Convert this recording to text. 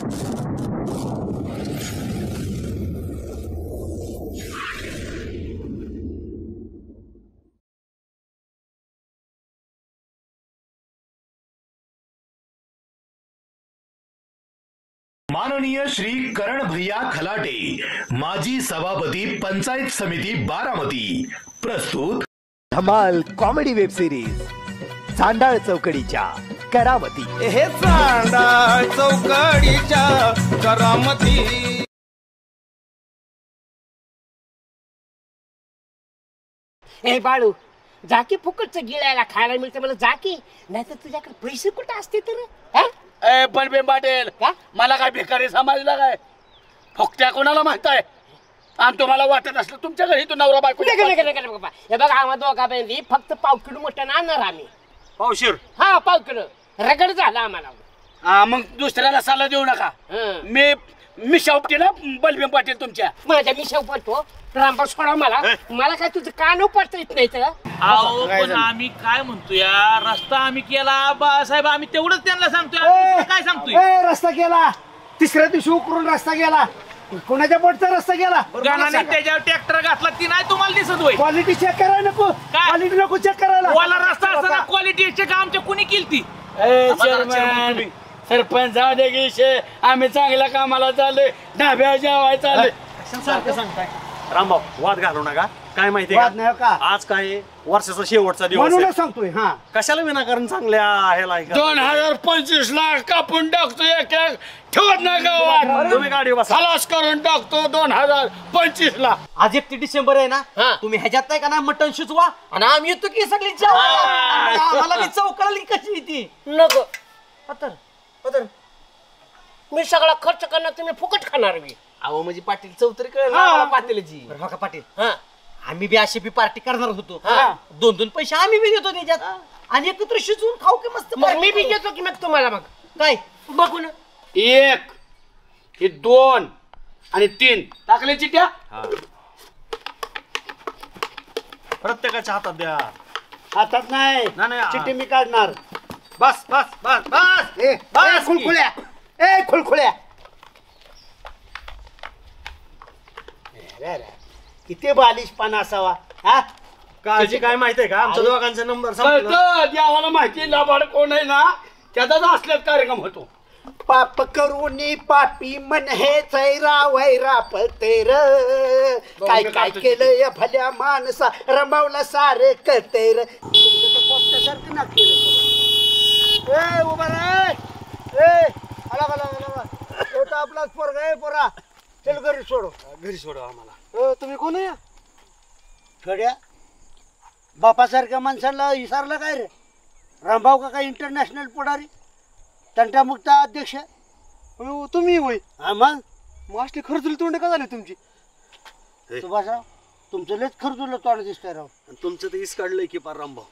माननीय श्री करण भैया खलाटे, माजी सभापती पंचायत समिती बारामती, प्रस्तुत धमाल कॉमेडी वेब सिरीज चांडाळ चौकडीच्या करामती। हे चांडाळ चौकडीच्या करामती। ए बाळू, जाकी फुकटचं गिळायला खायला मिळतं मला, जाकी नाही तर तुझ्याकडे पैसे कुठे असते तर? ए बनबे पाटील, मला काय भिकारी समजला काय? फुकट्या कोणाला माहित आहे? आणि तुम्हाला वाटत असलं तुमच्या घरी तू नवरा बायको बाबा, हे बघा आम्हा दोघा बहिणी फक्त पाव किलो मटण आणणार आम्ही। पावशीर? हा, पाव किलो रगड झाला आम्हाला। मग दुसऱ्याला सल्ला देऊ नका। मी शावते ना बलबे पाटील तुमच्या। माझ्या मी शेव पडतो रामबा, सोडा मला। मला काय तुझं कान पडता येत नाही तर? अहो पण आम्ही काय म्हणतोय, रस्ता आम्ही केला बाळासाहेब, आम्ही तेवढंच त्यांना सांगतोय। काय सांगतोय? रस्ता केला, तिसऱ्या दिवशी उकरून रस्ता गेला, कोणाच्या पोटचा रस्ता गेला? गाणाने त्याच्यावर ट्रॅक्टर घातला ती नाही तुम्हाला दिसत होय? क्वालिटी चेक करायला नको, क्वालिटी नको चेक करायला। वाला रस्ता असताना क्वालिटी चेक आमच्या कुणी केली? सरपंच जाऊ दे की, आम्ही चांगल्या कामाला चाललोय, ढाब्यावर जेवायला चाललोय। सारखं सांगताय रामभाऊ, वाद घालू नका। काय माहिती का आज काय वर्षाचा शेवटचा दिवस म्हणून सांगतोय। हा, कशाला विनाकारण चांगल्या ह्याला 2025 लाख कापून टाकतो, एक एक ठेवत नाही गावात। तुम्ही गाडी बसा, खलास करून टाकतो 2025 ला। आज 31 डिसेंबर आहे ना, तुम्ही ह्याच्यात नाही का ना मटण शिजवा आणि आम्ही येतो की सगळी जेवायला। आम्हाला चौकळली कशी ती नको पतर, मी सगळा खर्च करणार, तुम्ही फुकट खाणार मी। अहो म्हणजे पाटील चौतरी कळलं पाटीलची। हो का पाटील, आम्ही बी अशी बी पार्टी करणार होतो, दोन पैसे आम्ही बी देतो त्याच्यात आणि एकत्र शिजवून खाऊ की मस्त। मग मी बी देतो की मग तुम्हाला। मग काय बघू ना, 1 हे 2 आणि 3 टाकले चिट्या प्रत्येकाच्या हातात द्या। हातात नाही, चिठ्ठी मी काढणार। बस बस बस बस खुळखुळ्या, ए खुळखुळ्या, किती बालिशपणा असावा। हा, काळजी काय माहितीये का, आमच्या दोघांचा नंबर संपला। देवाला माहिती लाभाड कोण आहे ना, त्याचाच असल्यात कार्यक्रम होतो। पाप करूनी पापी मन हे चैरा वैरा पतेर, काय काय केलं या भल्या माणसा, रमवलं सारे कतेर। पोपटासारखं ना केलं। ए उभा रे, ए आला आपलाच पोरगा आहे, पोरा चल घरी सोडो। घरी सोडा आम्हाला। तुम्ही कोण आहे? छोड्या बापासारख्या माणसाला विसरला काय रे? रामभाऊ का काय इंटरनॅशनल पुढारी, तंटामुक्त अध्यक्ष तुम्ही होय? हा, मग असली खर्चुली तोंड का झाली तुमची? सुभाषराव, तुमचं लयच खर्चुलं तोंड दिसतंय राव। तुमचं तर इस काढलंय की पार रामभाऊ।